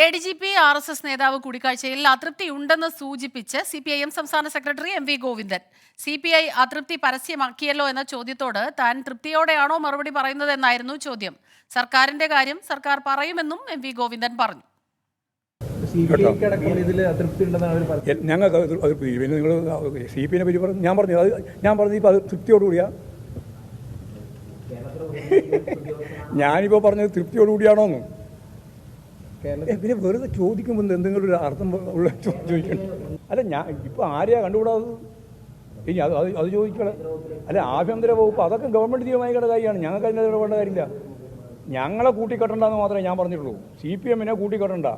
ADGP RSS നേതാവ് കൂടിക്കാഴ്ചയിൽ അതൃപ്തിയുണ്ടെന്ന് സൂചിപ്പിച്ച് CPIM സംസ്ഥാന സെക്രട്ടറി MV ഗോവിന്ദൻ. CPI അതൃപ്തി പരസ്യമാക്കിയല്ലോ എന്ന ചോദ്യത്തോട് താൻ തൃപ്തിയോടെയാണോ മറുപടി പറയുന്നതെന്നായിരുന്നു ചോദ്യം. സർക്കാരിന്റെ കാര്യം സർക്കാർ പറയുമെന്നും MV ഗോവിന്ദൻ പറഞ്ഞു. ഞങ്ങൾക്ക് നിങ്ങൾ CPIനെ പറ്റി പറഞ്ഞു, ഞാൻ പറഞ്ഞു ഇപ്പോൾ അത് തൃപ്തിയോടുകൂടിയാ. ഞാനിപ്പോൾ പറഞ്ഞത് തൃപ്തിയോടുകൂടിയാണോന്ന്. പിന്നെ വെറുതെ ചോദിക്കുമ്പോൾ എന്തെങ്കിലും ഒരു അർത്ഥം ഉള്ള ചോദിക്കണം. അല്ല, ഞാൻ ഇപ്പോൾ ആരെയാ കണ്ടുകൂടാതെ ഇനി അത് ചോദിക്കണം. അല്ല, ആഭ്യന്തര വകുപ്പ് അതൊക്കെ ഗവൺമെൻറ് തീരുമാനിക്കേണ്ട കാര്യമാണ്. ഞങ്ങൾക്ക് അതിൻ്റെ ഇടപെടേണ്ട കാര്യമില്ല. ഞങ്ങളെ കൂട്ടിക്കെട്ടണ്ടെന്ന് മാത്രമേ ഞാൻ പറഞ്ഞിട്ടുള്ളൂ. CPM കൂട്ടിക്കെട്ടണ്ട.